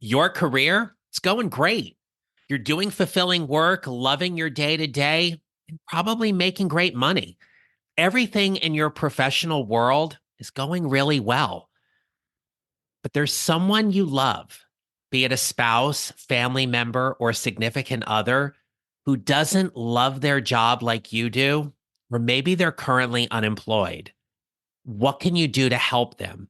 Your career, it's going great. You're doing fulfilling work, loving your day to day, and probably making great money. Everything in your professional world is going really well. But there's someone you love, be it a spouse, family member, or significant other, who doesn't love their job like you do, or maybe they're currently unemployed. What can you do to help them?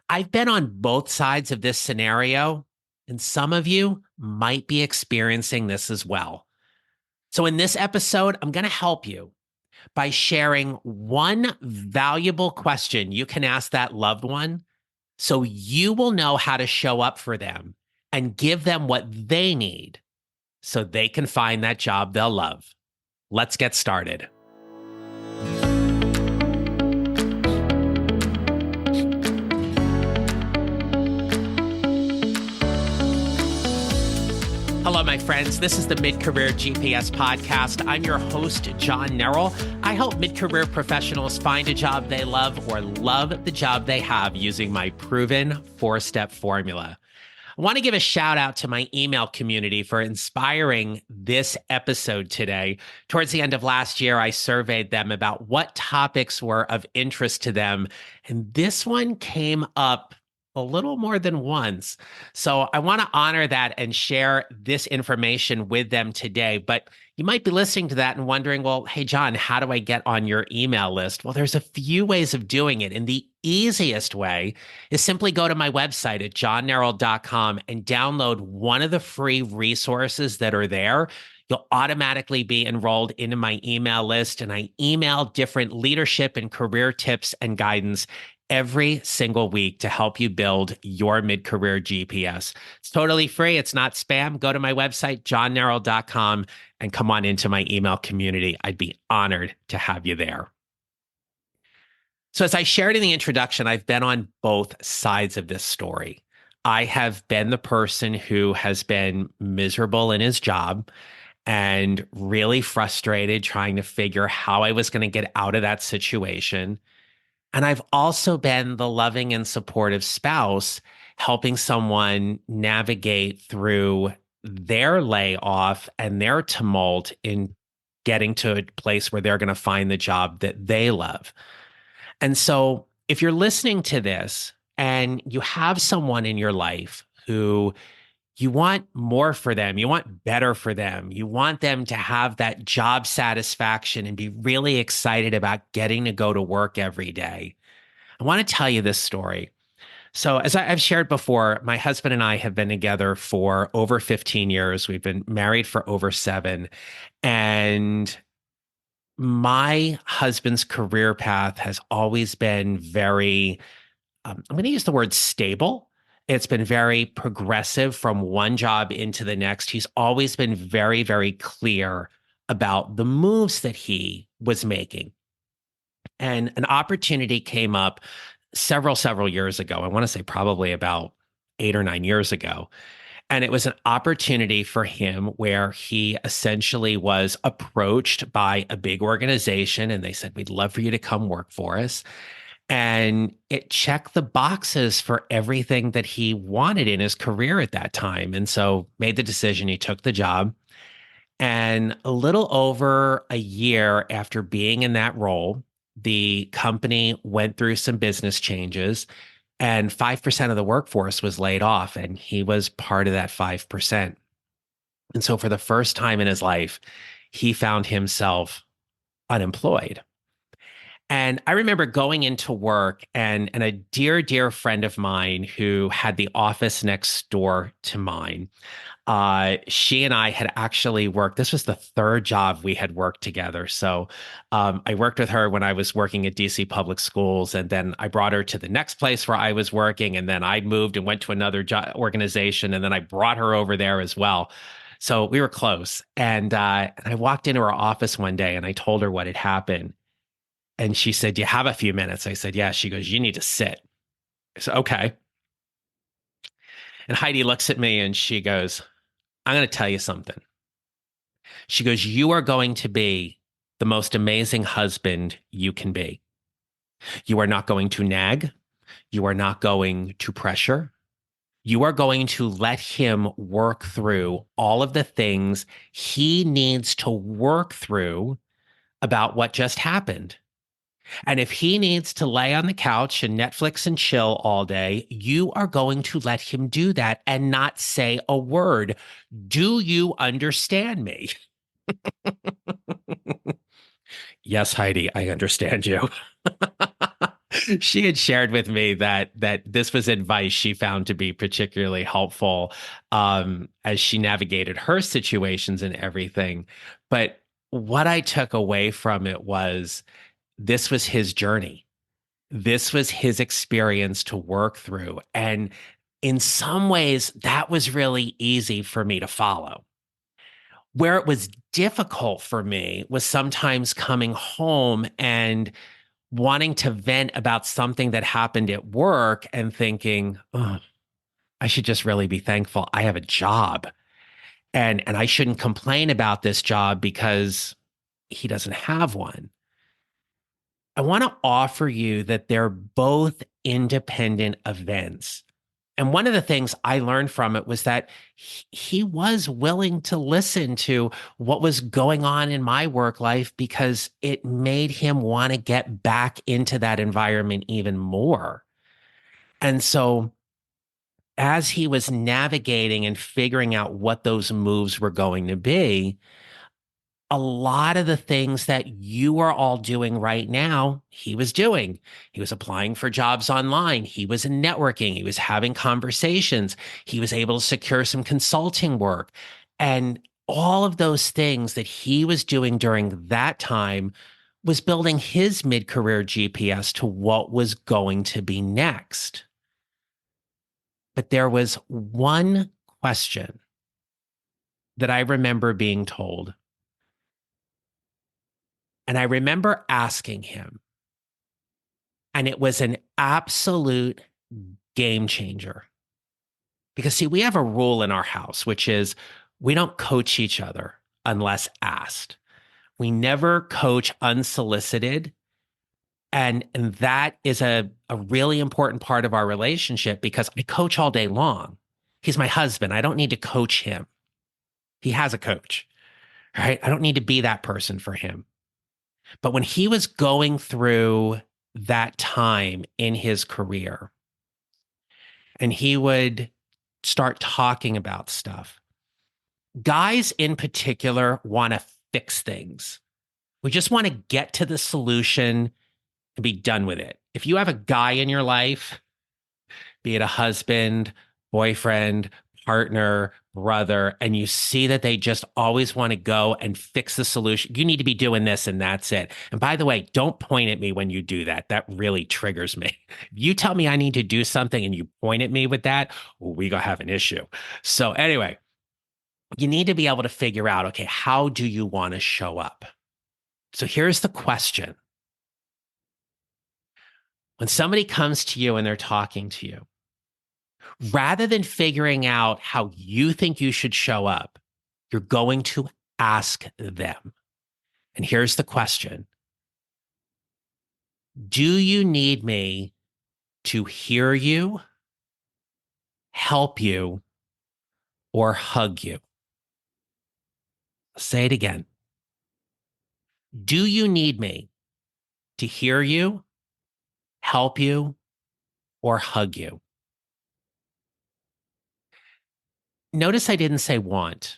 I've been on both sides of this scenario, and some of you might be experiencing this as well. So, in this episode, I'm going to help you by sharing one valuable question you can ask that loved one so you will know how to show up for them and give them what they need so they can find that job they'll love. Let's get started. Hello, my friends. This is the Mid-Career GPS podcast. I'm your host, John Nerrell. I help mid-career professionals find a job they love or love the job they have using my proven four-step formula. I want to give a shout out to my email community for inspiring this episode today. Towards the end of last year, I surveyed them about what topics were of interest to them, and this one came up a little more than once. So I want to honor that and share this information with them today. But you might be listening to that and wondering, well, hey, John, how do I get on your email list? Well, there's a few ways of doing it. And the easiest way is simply go to my website at johnnerrell.com and download one of the free resources that are there. You'll automatically be enrolled into my email list, and I email different leadership and career tips and guidance every single week to help you build your mid-career GPS. It's totally free. It's not spam. Go to my website, johnnerrell.com, and come on into my email community. I'd be honored to have you there. So as I shared in the introduction, I've been on both sides of this story. I have been the person who has been miserable in his job and really frustrated trying to figure how I was going to get out of that situation. And I've also been the loving and supportive spouse, helping someone navigate through their layoff and their tumult in getting to a place where they're going to find the job that they love. And so if you're listening to this and you have someone in your life who you want more for them, you want better for them, you want them to have that job satisfaction and be really excited about getting to go to work every day, I want to tell you this story. So, as I've shared before, my husband and I have been together for over 15 years. We've been married for over 7. And my husband's career path has always been very, I'm going to use the word stable. It's been very progressive from one job into the next. He's always been very, very clear about the moves that he was making. And an opportunity came up several years ago. I want to say probably about 8 or 9 years ago. And it was an opportunity for him where he essentially was approached by a big organization and they said, we'd love for you to come work for us. And it checked the boxes for everything that he wanted in his career at that time. And so made the decision, he took the job. And a little over a year after being in that role, the company went through some business changes and 5% of the workforce was laid off. And he was part of that 5%. And so for the first time in his life, he found himself unemployed. And I remember going into work and a dear friend of mine who had the office next door to mine, she and I had actually worked. This was the third job we had worked together. So I worked with her when I was working at DC Public Schools. And then I brought her to the next place where I was working. And then I moved and went to another organization. And then I brought her over there as well. So we were close. And I walked into her office one day and I told her what had happened. And she said, do you have a few minutes? I said, yeah. She goes, you need to sit. I said, okay. And Heidi looks at me and she goes, I'm going to tell you something. She goes, you are going to be the most amazing husband you can be. You are not going to nag. You are not going to pressure. You are going to let him work through all of the things he needs to work through about what just happened. And if he needs to lay on the couch and Netflix and chill all day, you are going to let him do that and not say a word. Do you understand me? Yes, Heidi, I understand you. She had shared with me that this was advice she found to be particularly helpful as she navigated her situations and everything. But what I took away from it was this was his journey. This was his experience to work through. And in some ways, that was really easy for me to follow. Where it was difficult for me was sometimes coming home and wanting to vent about something that happened at work and thinking, oh, I should just really be thankful I have a job. And I shouldn't complain about this job because he doesn't have one. I want to offer you that they're both independent events. And one of the things I learned from it was that he was willing to listen to what was going on in my work life because it made him want to get back into that environment even more. And so, as he was navigating and figuring out what those moves were going to be, a lot of the things that you are all doing right now, he was doing. He was applying for jobs online. He was in networking. He was having conversations. He was able to secure some consulting work. And all of those things that he was doing during that time was building his mid career GPS to what was going to be next. But there was one question that I remember being told. And I remember asking him, and it was an absolute game changer. Because, see, we have a rule in our house, which is we don't coach each other unless asked. We never coach unsolicited. And that is a really important part of our relationship because I coach all day long. He's my husband. I don't need to coach him. He has a coach, right? I don't need to be that person for him. But when he was going through that time in his career and he would start talking about stuff, guys in particular want to fix things. We just want to get to the solution and be done with it. If you have a guy in your life, be it a husband, boyfriend, partner, brother, and you see that they just always want to go and fix the solution, you need to be doing this and that's it. And by the way, don't point at me when you do that. That really triggers me. If you tell me I need to do something and you point at me with that, well, we gonna have an issue. So anyway, you need to be able to figure out, okay, how do you want to show up? So here's the question. When somebody comes to you and they're talking to you, rather than figuring out how you think you should show up, you're going to ask them. And here's the question. Do you need me to hear you, help you, or hug you? I'll say it again. Do you need me to hear you, help you, or hug you? Notice I didn't say want.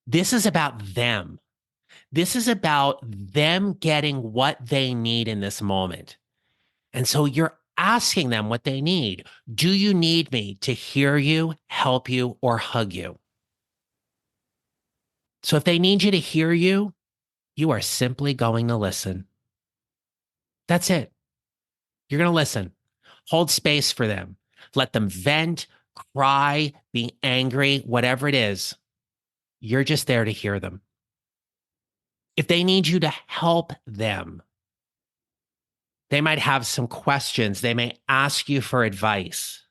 This is about them. This is about them getting what they need in this moment. And so you're asking them what they need. Do you need me to hear you, help you, or hug you? So if they need you to hear you, you are simply going to listen. That's it. You're going to listen. Hold space for them. Let them vent, cry, be angry, whatever it is. You're just there to hear them. If they need you to help them, they might have some questions. They may ask you for advice.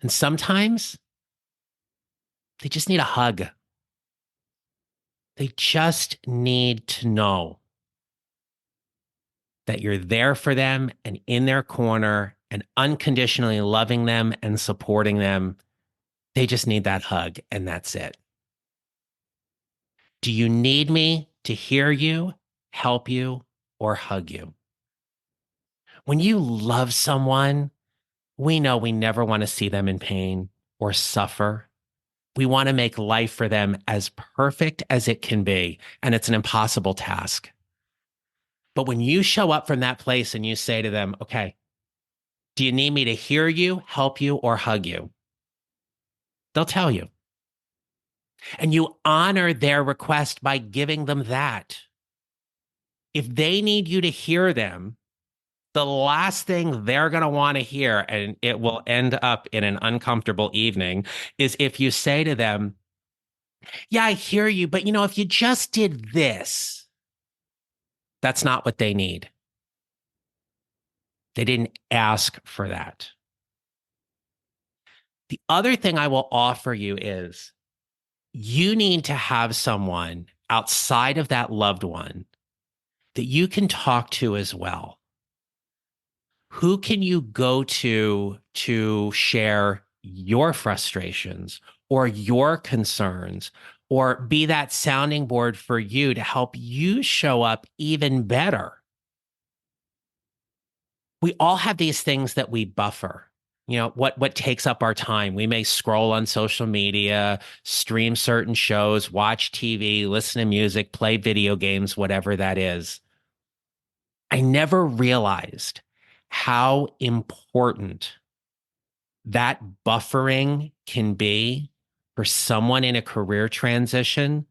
And sometimes they just need a hug. They just need to know that you're there for them and in their corner and unconditionally loving them and supporting them. They just need that hug, and that's it. Do you need me to hear you, help you, or hug you? When you love someone, we know we never want to see them in pain or suffer. We want to make life for them as perfect as it can be, and it's an impossible task. But when you show up from that place and you say to them, okay, do you need me to hear you, help you, or hug you? They'll tell you. And you honor their request by giving them that. If they need you to hear them, the last thing they're going to want to hear, and it will end up in an uncomfortable evening, is if you say to them, yeah, I hear you, but if you just did this, that's not what they need. They didn't ask for that. The other thing I will offer you is you need to have someone outside of that loved one that you can talk to as well. Who can you go to share your frustrations or your concerns, or be that sounding board for you to help you show up even better? We all have these things that we buffer. What takes up our time. We may scroll on social media, stream certain shows, watch TV, listen to music, play video games, whatever that is. I never realized how important that buffering can be for someone in a career transition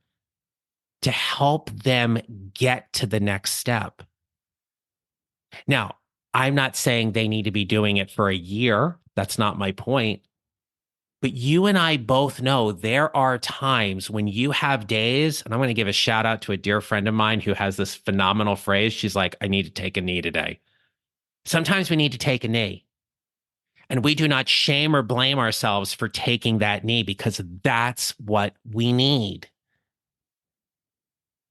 to help them get to the next step. Now, I'm not saying they need to be doing it for a year. That's not my point. But you and I both know there are times when you have days, and I'm going to give a shout out to a dear friend of mine who has this phenomenal phrase. She's like, I need to take a knee today. Sometimes we need to take a knee. And we do not shame or blame ourselves for taking that knee, because that's what we need.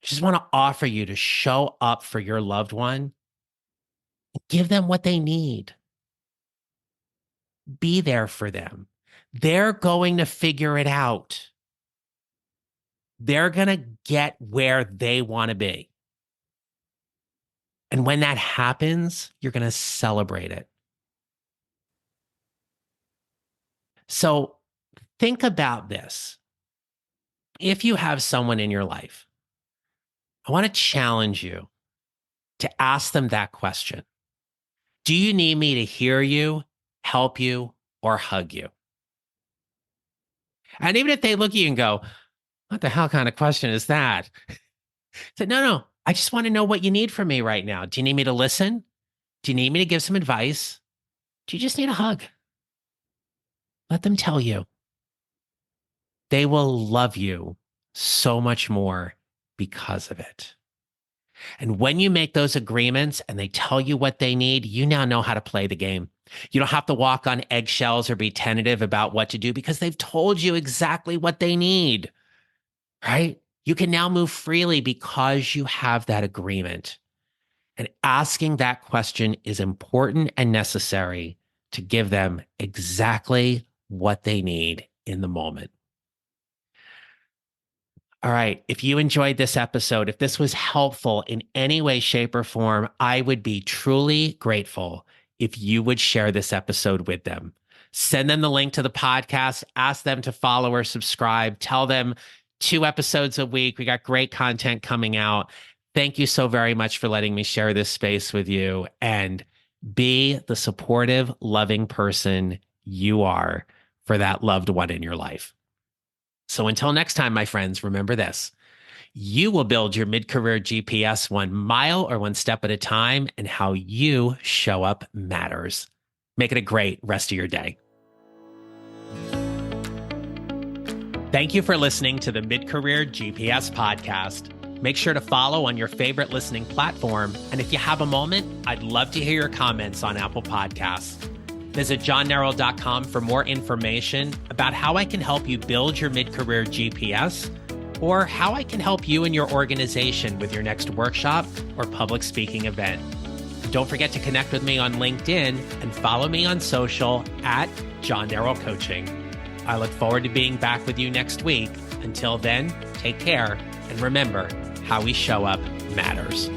I just want to offer you to show up for your loved one. Give them what they need. Be there for them. They're going to figure it out. They're going to get where they want to be. And when that happens, you're going to celebrate it. So think about this. If you have someone in your life, I want to challenge you to ask them that question. Do you need me to hear you, help you, or hug you? And even if they look at you and go, what the hell kind of question is that? Say, no, I just want to know what you need from me right now. Do you need me to listen? Do you need me to give some advice? Do you just need a hug? Let them tell you. They will love you so much more because of it. And when you make those agreements and they tell you what they need, you now know how to play the game. You don't have to walk on eggshells or be tentative about what to do, because they've told you exactly what they need, right? You can now move freely because you have that agreement. And asking that question is important and necessary to give them exactly what they need in the moment. All right. If you enjoyed this episode, if this was helpful in any way, shape, or form, I would be truly grateful if you would share this episode with them. Send them the link to the podcast, ask them to follow or subscribe, tell them 2 episodes a week. We got great content coming out. Thank you so very much for letting me share this space with you, and be the supportive, loving person you are for that loved one in your life. So until next time, my friends, remember this: you will build your mid-career GPS 1 mile or 1 step at a time, and how you show up matters. Make it a great rest of your day. Thank you for listening to the Mid-Career GPS podcast. Make sure to follow on your favorite listening platform. And if you have a moment, I'd love to hear your comments on Apple Podcasts. Visit johnnerrell.com for more information about how I can help you build your mid-career GPS, or how I can help you and your organization with your next workshop or public speaking event. Don't forget to connect with me on LinkedIn and follow me on social at John Darrell Coaching. I look forward to being back with you next week. Until then, take care, and remember, how we show up matters.